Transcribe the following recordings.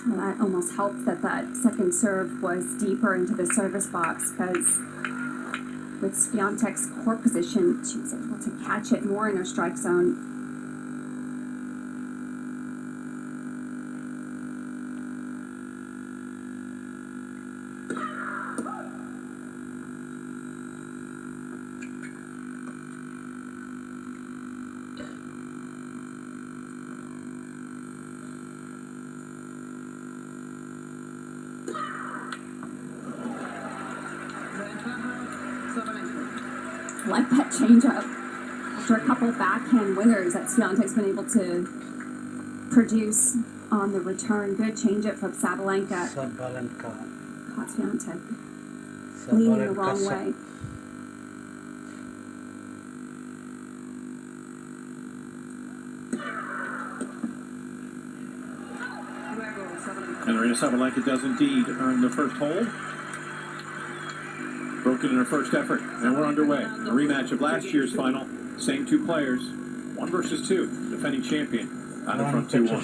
Well, that almost helped that that second serve was deeper into the service box, because with Swiatek's court position, she was able to catch it more in her strike zone. Like that changeup after a couple backhand winners that Swiatek's been able to produce on the return. Good changeup from Sabalenka. Caught Swiatek leaning the wrong way. And Aryna Sabalenka does indeed earn the first hold. Broken in her first effort, and we're underway. A rematch of last year's final. Same two players, 1 versus 2. Defending champion, out in front 2-1.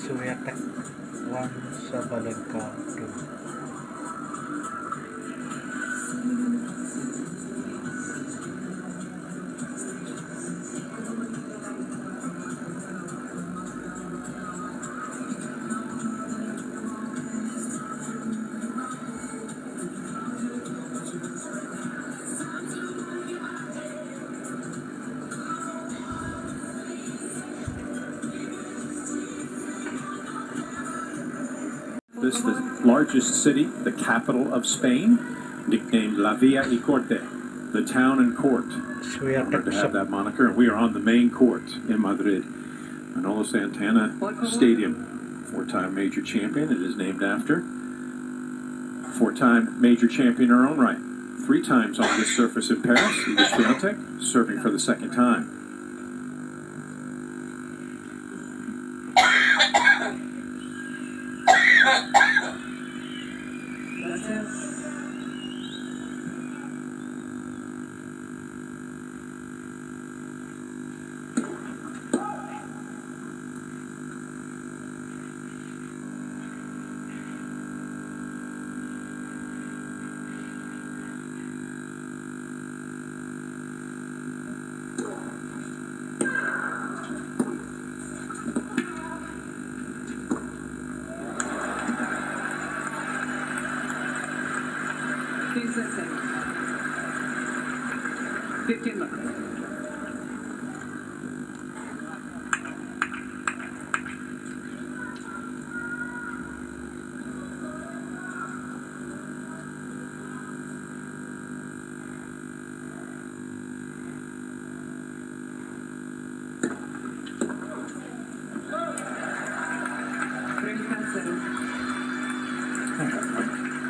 Swiatek 1, Sabalenka 2. This is the largest city, the capital of Spain, nicknamed La Villa y Corte, the town and court. Honored to have that moniker, and we are on the main court in Madrid. Manolo Santana Stadium, 4-time major champion, it is named after. 4-time major champion in her own right. 3 times on this surface in Paris, Swiatek, serving for the 2nd time.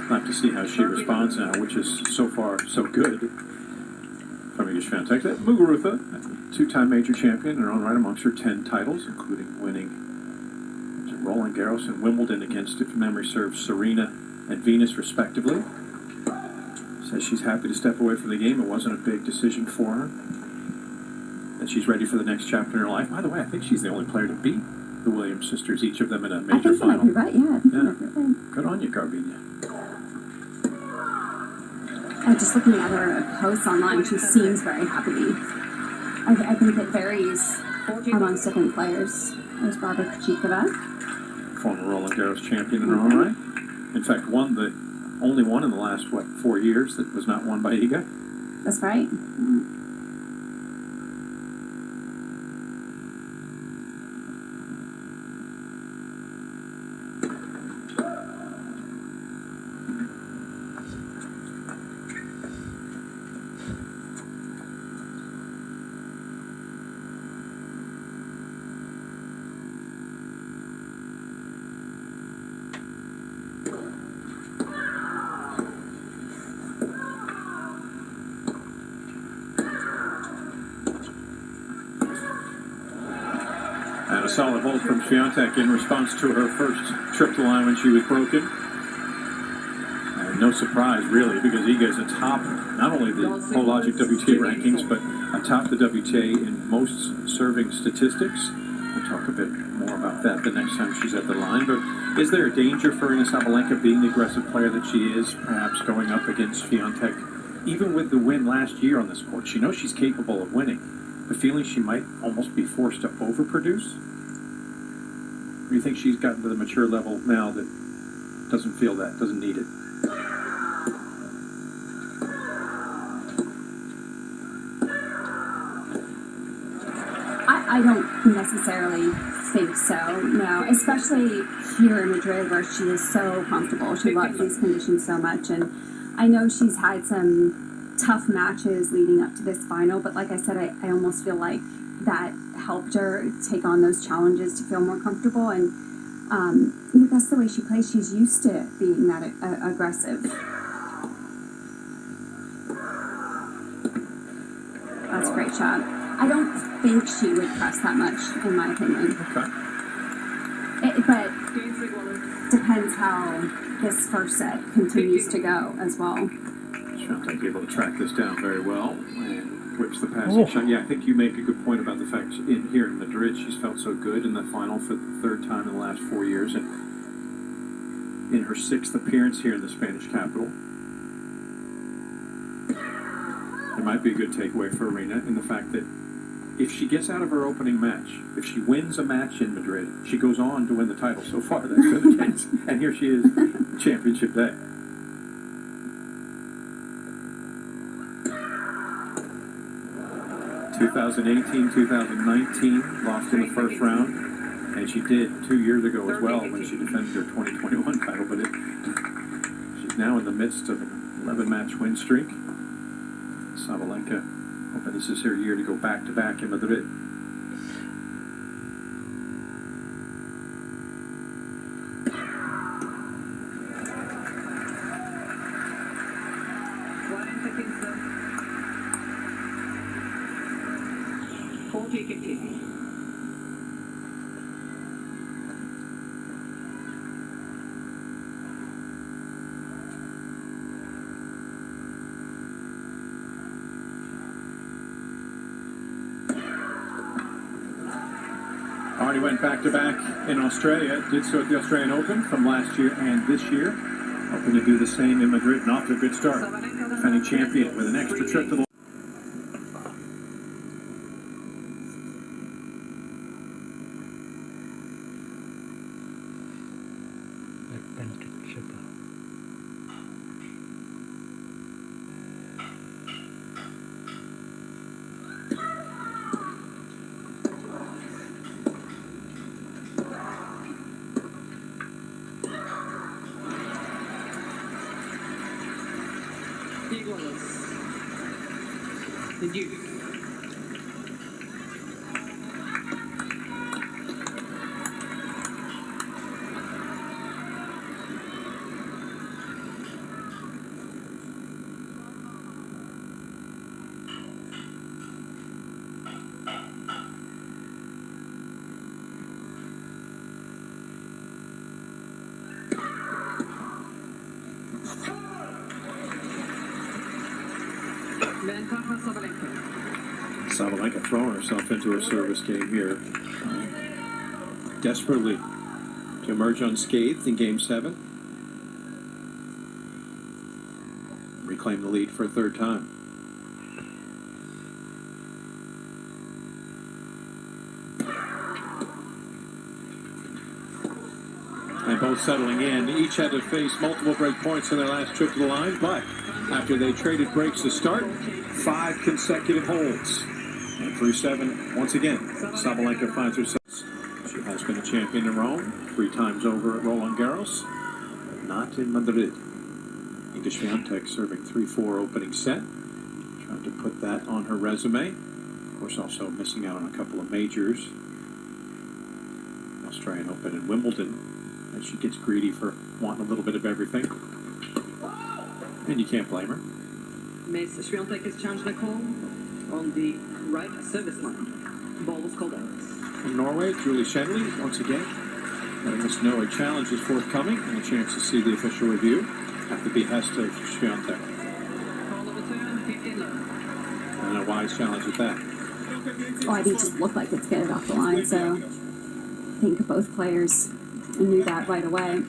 Like to see how she responds now, which is so far so good from Swiatek. Muguruza, 2-time major champion in her own right amongst her 10 titles, including winning Roland Garros and Wimbledon against, if memory serves, Serena and Venus respectively. Says she's happy to step away from the game. It wasn't a big decision for her. That she's ready for the next chapter in her life. By the way, I think she's the only player to beat the Williams sisters, each of them in a major final. I think you might be right, yeah. Good on you, Garbina. Just looking at her posts online, she seems very happy. I think it varies amongst different players. There's Barbara Krejcikova. Former Roland Garros champion in her own right. In fact, only one in the last, 4 years that was not won by Iga. That's right. solid hold from Swiatek in response to her first trip to the line when she was broken. And no surprise, really, because Iga's atop not only the Logic WTA rankings, but atop the WTA in most serving statistics. We'll talk a bit more about that the next time she's at the line. But is there a danger for Aryna Sabalenka, being the aggressive player that she is, perhaps going up against Swiatek? Even with the win last year on this court, she knows she's capable of winning. The feeling she might almost be forced to overproduce? Or do you think she's gotten to the mature level now that doesn't feel that, doesn't need it? I don't necessarily think so, no. Especially here in Madrid, where she is so comfortable. She loves these conditions so much, and I know she's had some tough matches leading up to this final, but like I said, I almost feel like that helped her take on those challenges to feel more comfortable, and that's the way she plays. She's used to being that aggressive. That's a great shot. I don't think she would press that much, in my opinion. Okay. But depends how this first set continues to go as well. Swiatek able to track this down very well and whips the passing shot. Yeah, I think you make a good point about the fact in here in Madrid she's felt so good in the final for the third time in the last 4 years, and in her 6th appearance here in the Spanish capital. It might be a good takeaway for Aryna in the fact that if she gets out of her opening match, if she wins a match in Madrid, she goes on to win the title. So far, that's been the case. And here she is, championship day. (2018, 2019) lost in the first round, and she did 2 years ago as well when she defended her 2021 title. But she's now in the midst of an 11-match win streak. Sabalenka, hoping this is her year to go back-to-back in Madrid. Already went back-to-back in Australia, did so at the Australian Open from last year and this year. Hoping to do the same in Madrid, and off to a good start. Defending champion with an extra trip to the The Duke. Sabalenka throwing herself into her service game here, desperately to emerge unscathed in Game 7. Reclaim the lead for a third time. And both settling in. Each had to face multiple break points in their last trip to the line, but after they traded breaks to start, 5 consecutive holds. And through 7, once again, Sabalenka finds herself. She has been a champion in Rome, 3 times over at Roland Garros, but not in Madrid. Iga Swiatek serving 3-4 opening set, trying to put that on her resume. Of course, also missing out on a couple of majors. Australian Open and Wimbledon, as she gets greedy for wanting a little bit of everything. And you can't blame her. Mais Swiatek has challenged the call on the right service line. Ball was called out. from Norway, Julie Shenley, once again, letting us know a challenge is forthcoming and a chance to see the official review at the behest of Swiatek. Call of return, 15 love. And a wise challenge at that. Oh, I think it just looked like it's getting off the line, so I think both players knew that right away.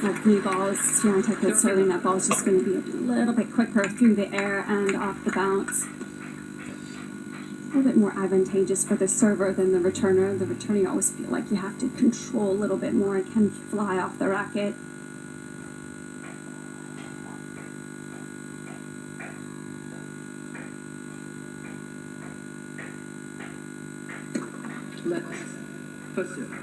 That new ball is Swiatek that's serving. That ball is just going to be a little bit quicker through the air and off the bounce. A little bit more advantageous for the server than the returner. The returner, you always feel like you have to control a little bit more. It can fly off the racket. Let's pursue.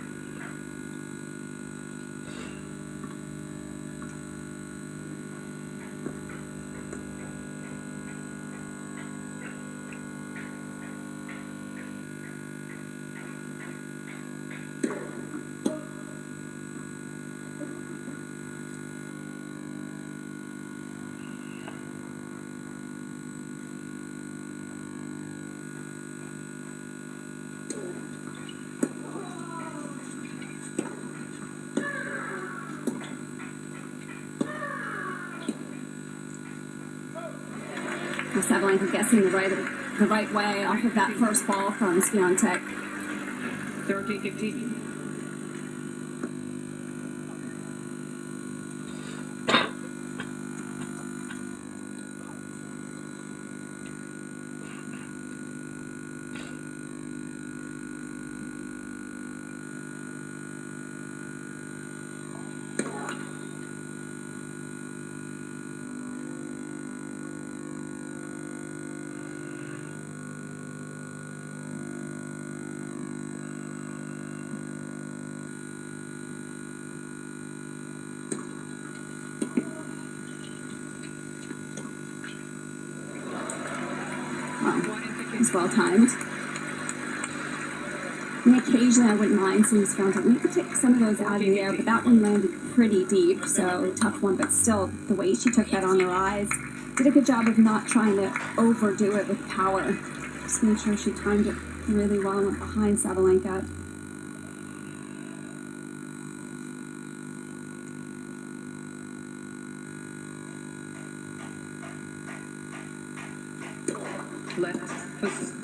Sabalenka guessing the right way off of that first ball from Swiatek. 13-15. It's well timed. And occasionally I wouldn't mind seeing Swiatek. We could take some of those out of the air, but that one landed pretty deep, so tough one. But still, the way she took that on the rise, did a good job of not trying to overdo it with power. Just made sure she timed it really well and went behind Sabalenka. Let's pursue.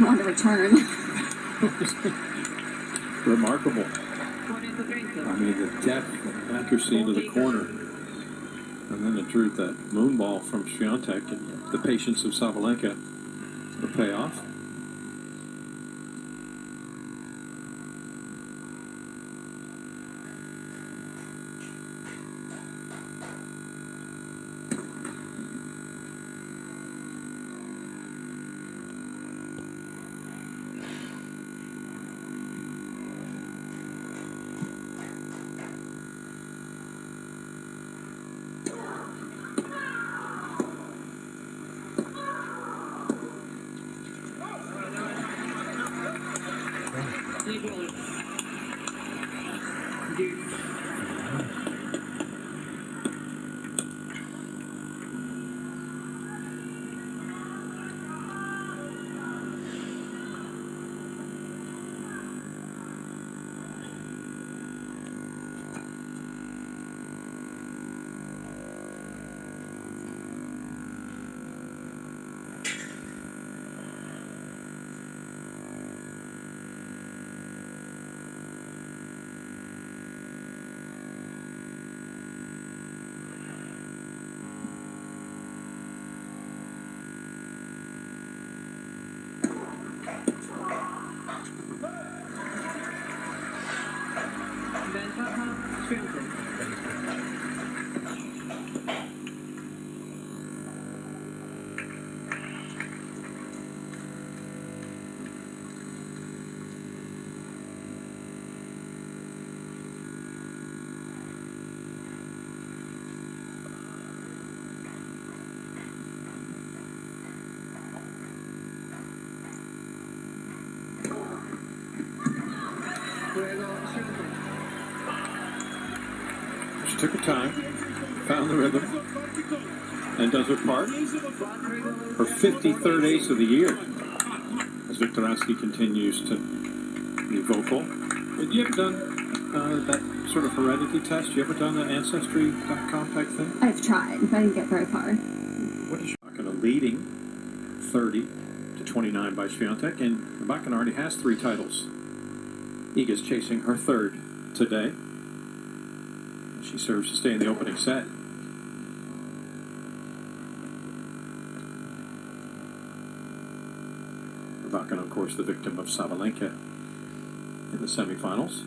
On the return. Remarkable. 14-15. I mean, the depth and accuracy into the corner. And then the truth that moon ball from Swiatek and the patience of Sabalenka will pay off. Swiatek. She took her time, found the rhythm, and does her part. Her 53rd ace of the year. As Viktorovsky continues to be vocal. Have you ever done that sort of heredity test? You ever done the Ancestry.com type thing? I've tried, but I didn't get very far. What is Rybakina leading 30-29 by Swiatek, and Rybakina already has 3 titles. Iga's chasing her 3rd today. She serves to stay in the opening set. Rybakina, of course, the victim of Sabalenka in the semifinals.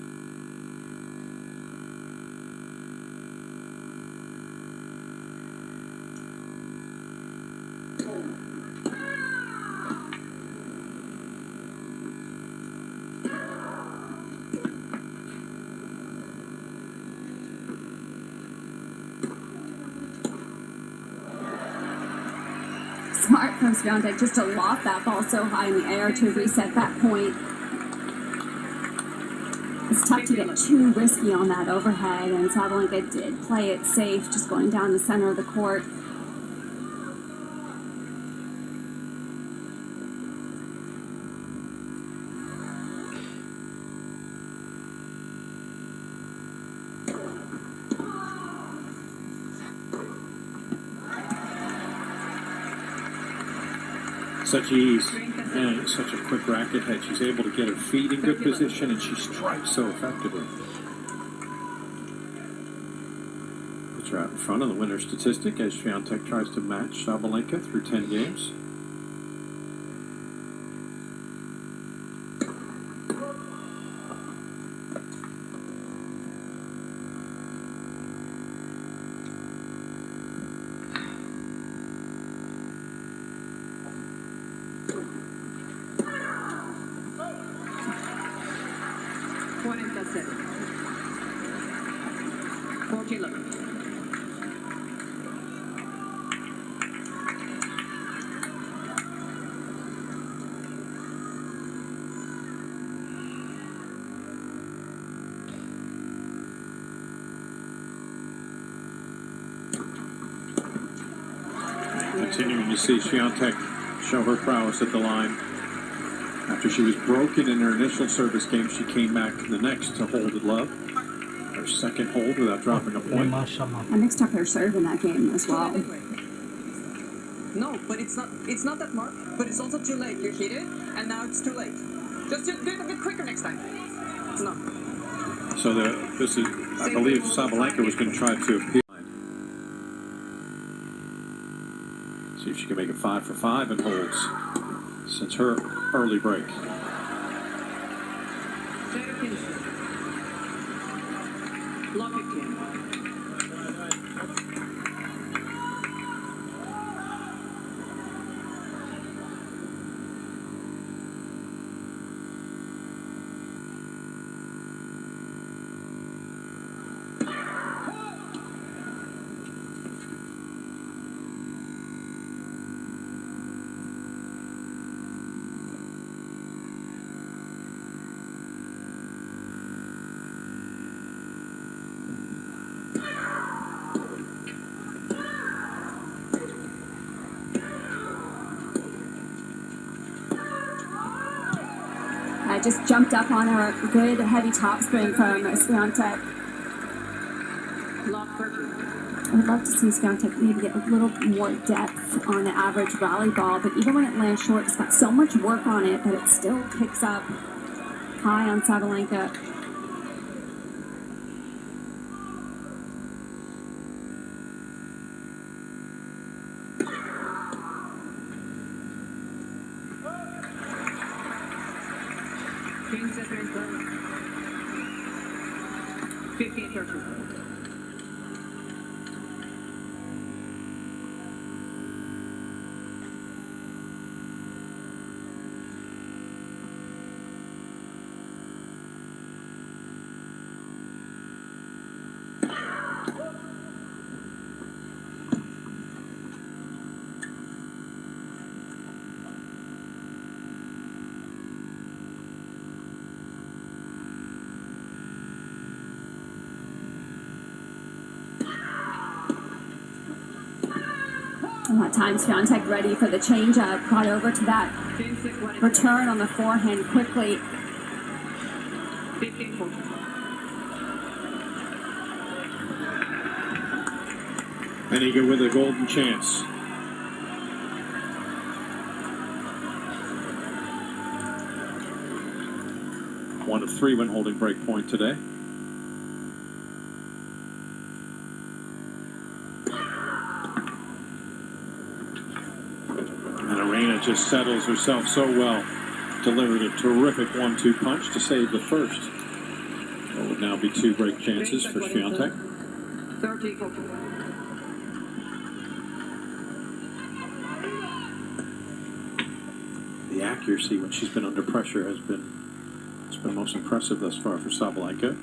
Smart from Swiatek just to loft that ball so high in the air to reset that point. It's tough to get too risky on that overhead, and Sabalenka did play it safe, just going down the center of the court. Such ease and such a quick racket head. She's able to get her feet in good position, and she strikes so effectively. Puts her out in front of the winner's statistic as Swiatek tries to match Sabalenka through 10 games. Continuing to see Swiatek show her prowess at the line. After she was broken in her initial service game, she came back the next to hold it love. Her second hold without dropping a point. I mixed up her serve in that game as well. No, but it's not that, Mark. But it's also too late. You hit it, and now it's too late. Just do it a bit quicker next time. No. So this is, I believe, Sabalenka was going to try to appeal. See if she can make it 5 for 5 and holds since her early break. Seru. Lock it in. I just jumped up on a good heavy topspin from Swiatek. Lock Virgin. I would love to see Swiatek maybe get a little more depth on the average rally ball, but even when it lands short, it's got so much work on it that it still picks up high on Sabalenka. 15-13. And that time, Swiatek ready for the change-up. Got over to that return on the forehand quickly. 15-14. Menegangkan with a golden chance. One of three when holding break point today. And Aryna just settles herself so well. Delivered a terrific 1-2 punch to save the first. What would now be 2 break chances for Swiatek. 13-14. The accuracy when she's been under pressure has been most impressive thus far for Sabalenka.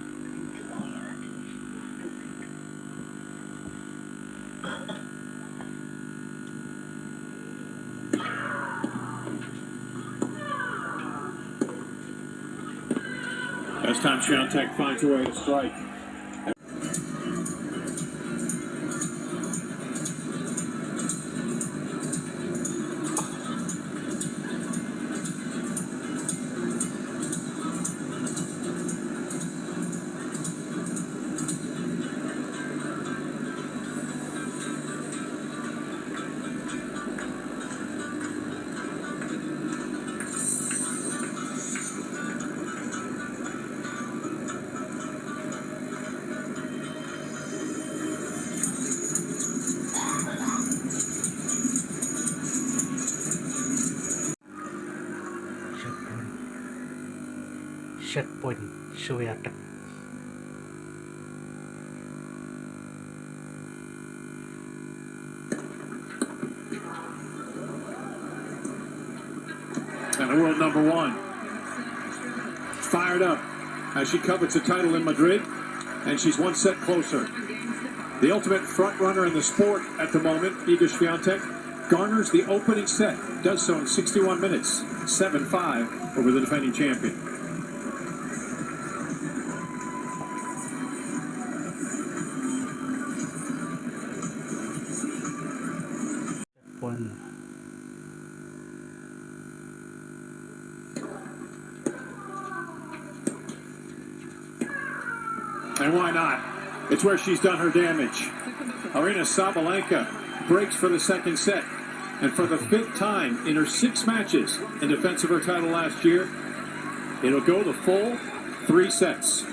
This time Swiatek finds a way to strike. Set point Swiatek. And the world number one, fired up as she covets a title in Madrid, and she's one set closer. The ultimate front runner in the sport at the moment, Iga Swiatek, garners the opening set, does so in 61 minutes, 7-5 over the defending champion. Point. And why not? It's where she's done her damage. Aryna Sabalenka breaks for the second set. And for the 5th time in her 6 matches in defense of her title last year, it'll go the full 3 sets.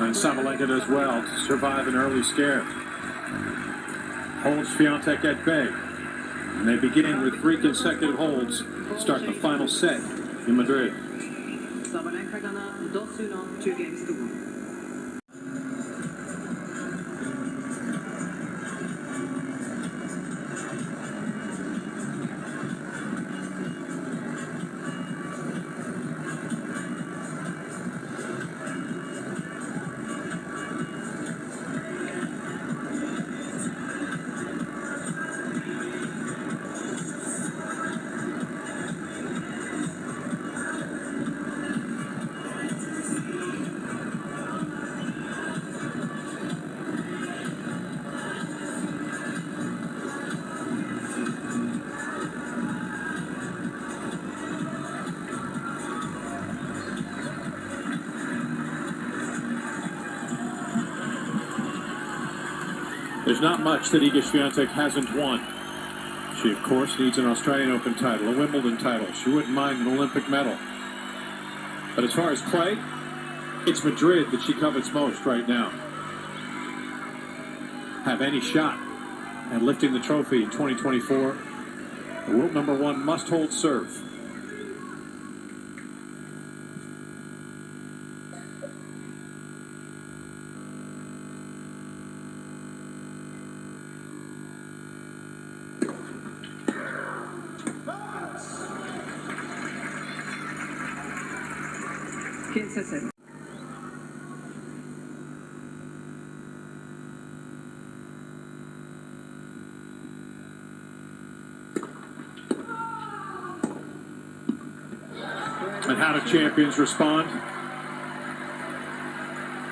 And Sabalenka does well to survive an early scare. Holds Swiatek at bay. And they begin with 3 consecutive holds to start the final set in Madrid. Sabalenka gana 2-1, 2 games to 1. There's not much that Iga Swiatek hasn't won. She, of course, needs an Australian Open title, a Wimbledon title. She wouldn't mind an Olympic medal. But as far as play, it's Madrid that she covets most right now. Have any shot at lifting the trophy in 2024, the world #1 must-hold serve. And how do champions respond?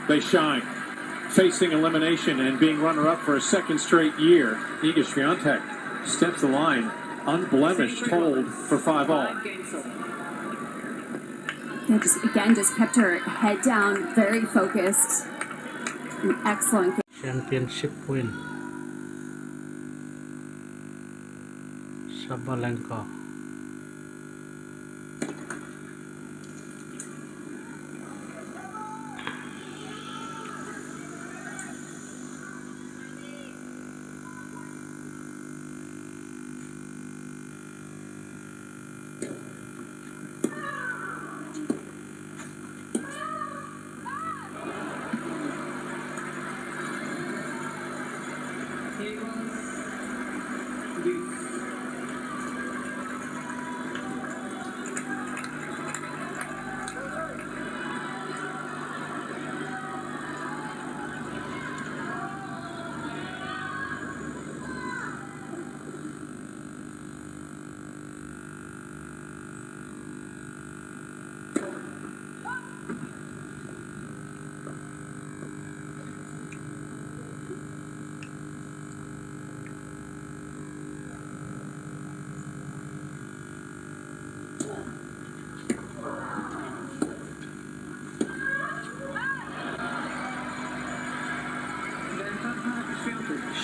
They shine. Facing elimination and being runner-up for a second straight year, Iga Swiatek steps the line, unblemished hold for 5-all. Yeah, just kept her head down, very focused. An excellent game. Championship win. Sabalenka.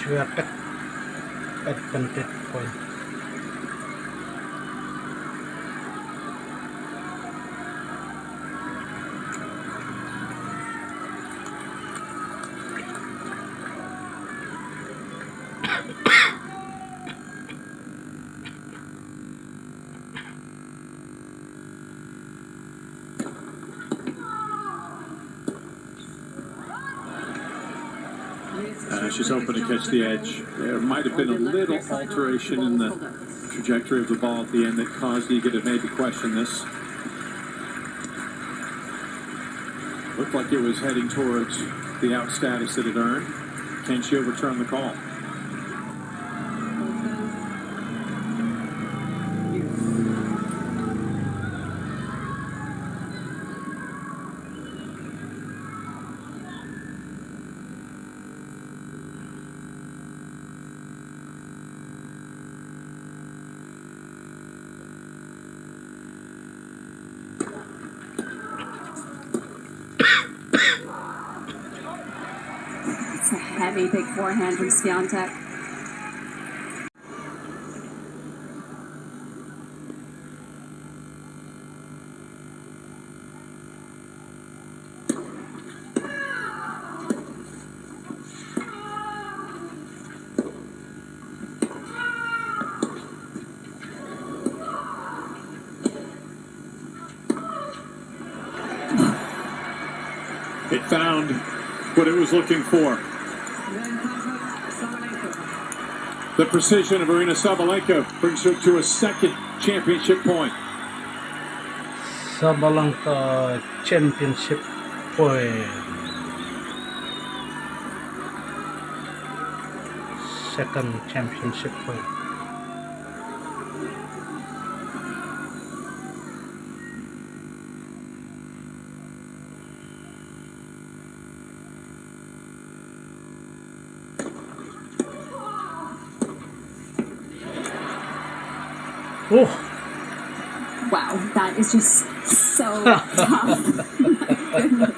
Swiatek advantage point. She's hoping to catch the edge. There might have been a little alteration in the trajectory of the ball at the end that caused Iga to maybe question this. Looked like it was heading towards the out status that it earned. Can she overturn the call? It's a heavy big forehand from Swiatek. found what it was looking for. Then comes up Sabalenka. The precision of Aryna Sabalenka brings her to a second championship point. Sabalenka championship point. Second championship point. Oh, Wow, that is just so tough. Goodness.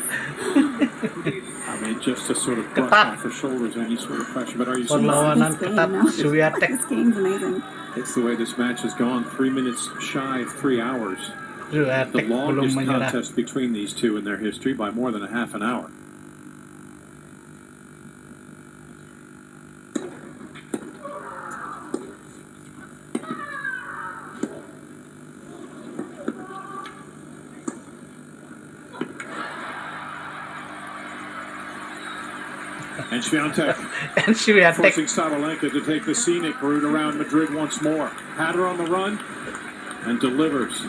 I mean, just to sort of brush off her shoulders any sort of pressure. But are you seeing perlawanan This game, ketat no. Swiatek. This game's amazing. it's the way this match has gone? 3 minutes shy of 3 hours. The Swiatek belum longest menyerah. contest between these two in their history by more than a half an hour. And Swiatek And Swiatek forcing Sabalenka to take the scenic route around Madrid once more. Had her on the run and delivers.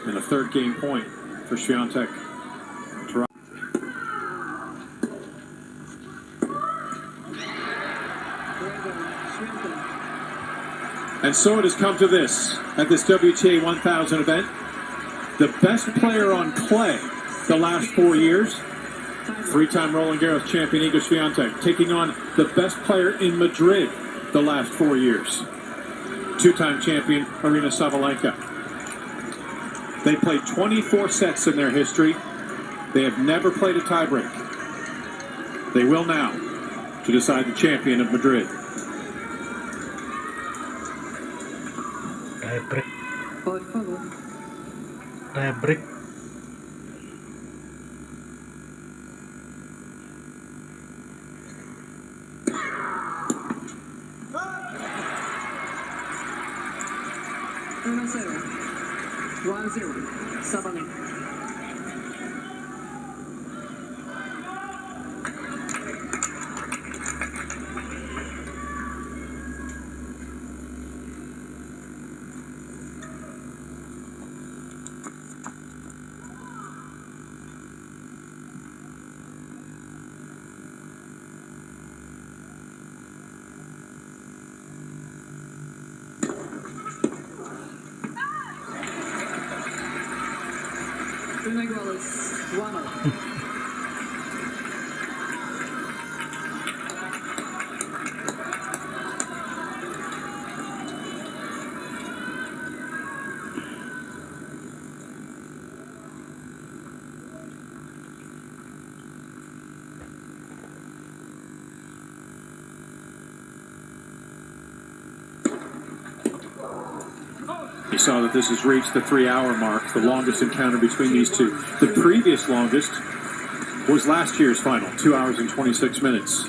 And a third game point for Swiatek. And so it has come to this at this WTA 1000 event. The best player on clay the last 4 years, three-time Roland Garros champion Iga Swiatek, taking on the best player in Madrid the last 4 years, two-time champion Aryna Sabalenka. They played 24 sets in their history. They have never played a tiebreak. They will now to decide the champion of Madrid. tiebreak. Por favor. Tiebreak. Seru. 1-0. Sabalenka. Goal is 1-0. You saw that this has reached the 3-hour mark, the longest encounter between these two. The previous longest was last year's final, 2 hours and 26 minutes.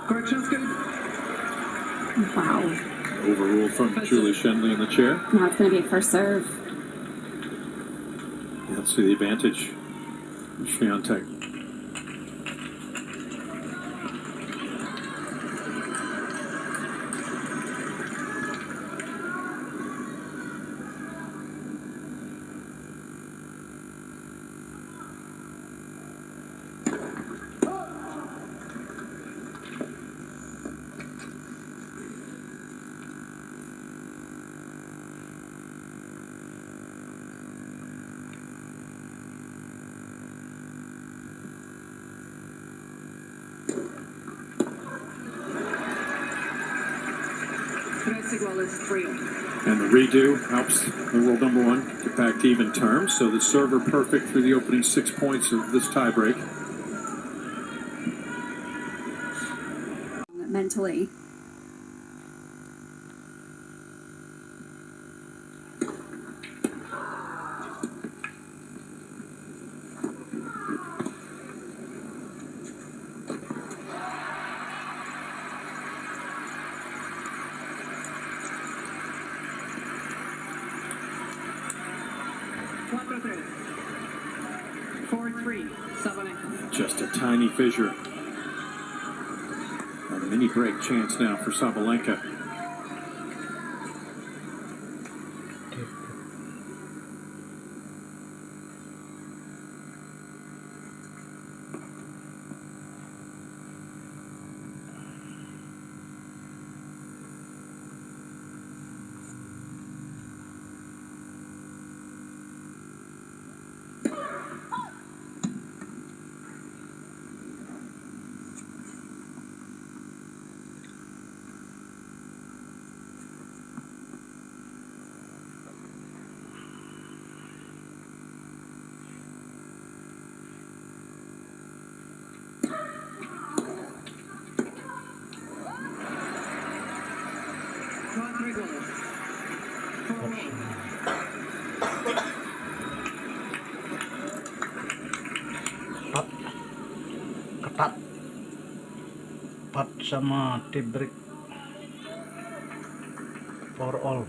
Correction's good. Wow. Overruled from Julie Shenley in the chair. Now it's going to be a first serve. Let's see the advantage. Swiatek. And the redo helps the world number one get back to even terms. So the server perfect for the opening 6 points of this tiebreak. Mentally. Just a tiny fissure. A mini break chance now for Sabalenka. Ketat. 4 sama tie break for all.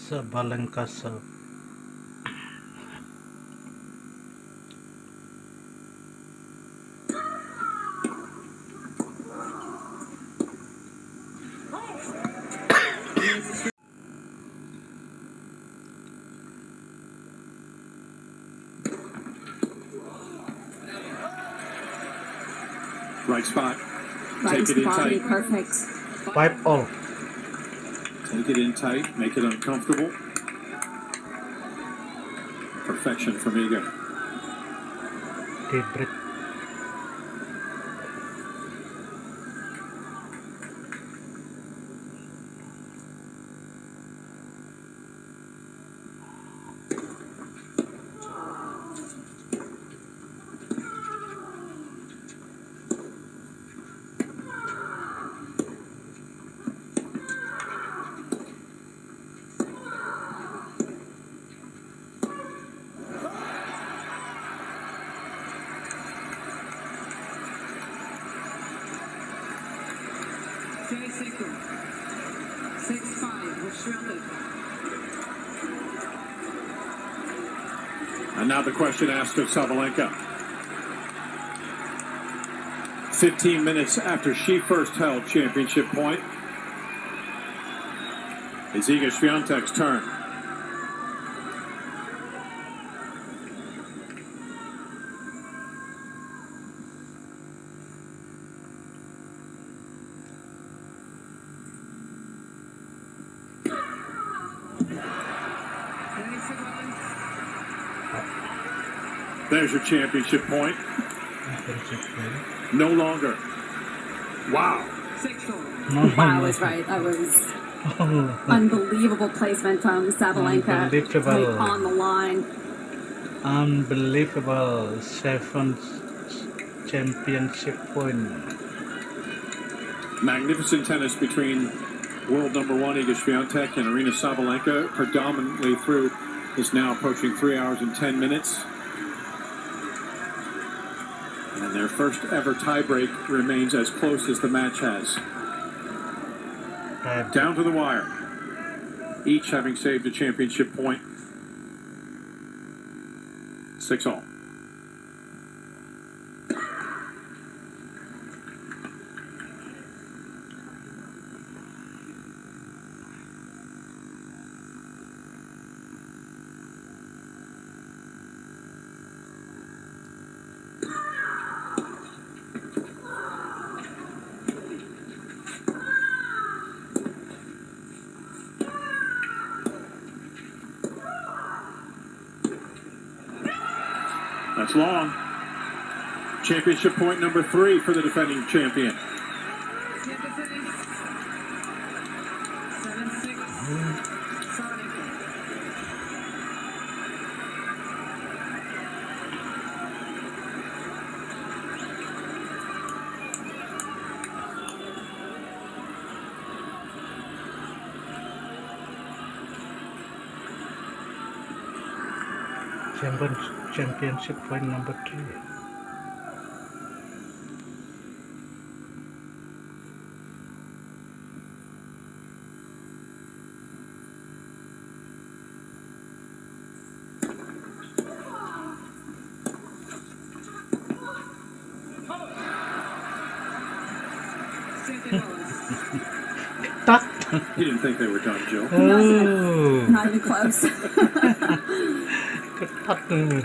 Sabalenka serve. Right spot. Right Take it in body, tight. perfect. 5 all. Take it in tight. Make it uncomfortable. Perfection from Iga. Tie break. Seru. 6-5 with Swiatek. And now the question asked of Sabalenka. 15 minutes after she first held championship point, it's Iga Swiatek's turn. There's your championship point. No longer. Wow. 6-4. Wow, I was right. That was unbelievable placement from Sabalenka. Unbelievable. Right on the line. Unbelievable. championship point. Magnificent tennis between world number one Iga Swiatek and Aryna Sabalenka, predominantly through is now approaching 3 hours and 10 minutes. And their first ever tiebreak remains as close as the match has. Down to the wire. Each having saved a championship point. 6-all. That's long. Championship point number 3 for the defending champion. Championship point number 3. You didn't think they were done, Joe. Oh, Not even close. ketat.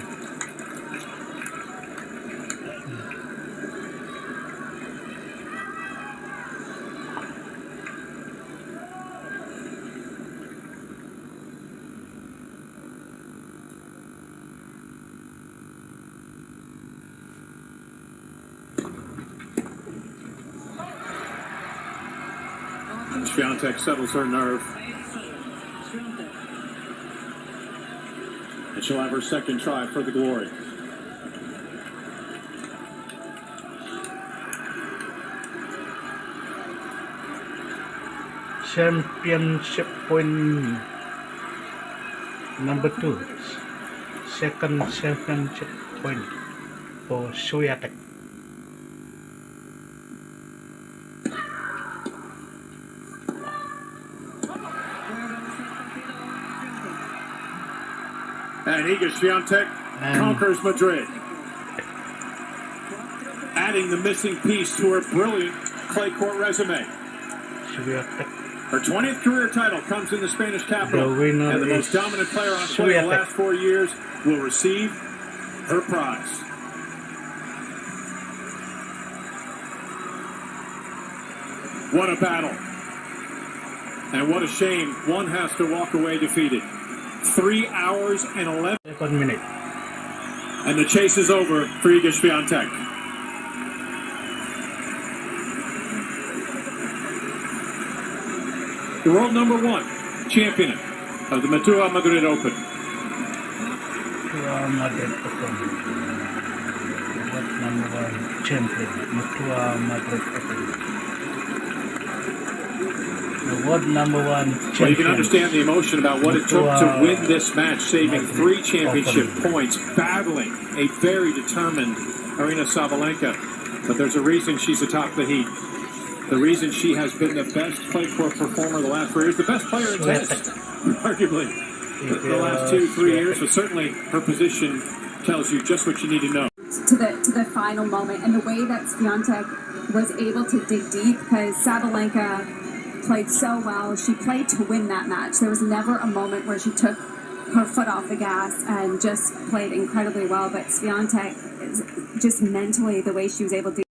Swiatek settles her nerve. And she'll have her second try for the glory. Championship point number 2. Second championship point for Swiatek. And Iga Swiatek conquers Madrid, adding the missing piece to her brilliant clay court resume. Swiatek. Her 20th career title comes in the Spanish capital, The winner and the is most dominant player on clay in the last 4 years will receive her prize. What a battle. And what a shame one has to walk away defeated. 3 hours and 11 minutes. And the chase is over for Iga Swiatek. The world number 1 champion of the Madrid Open. Madrid Open. World number 1 champion. Madrid Open. The world number 1 champion. Well, you can understand the emotion about what it took to win this match, saving 3 championship points, battling a very determined Aryna Sabalenka. But there's a reason she's atop the heat. The reason she has been the best clay court performer the last 4 years, the best player in tennis, arguably, the last 2-3 years. So certainly her position tells you just what you need to know. To the final moment, and the way that Swiatek was able to dig deep, because Sabalenka played so well. She played to win that match. There was never a moment where she took her foot off the gas and just played incredibly well. But Swiatek, just mentally, the way she was able to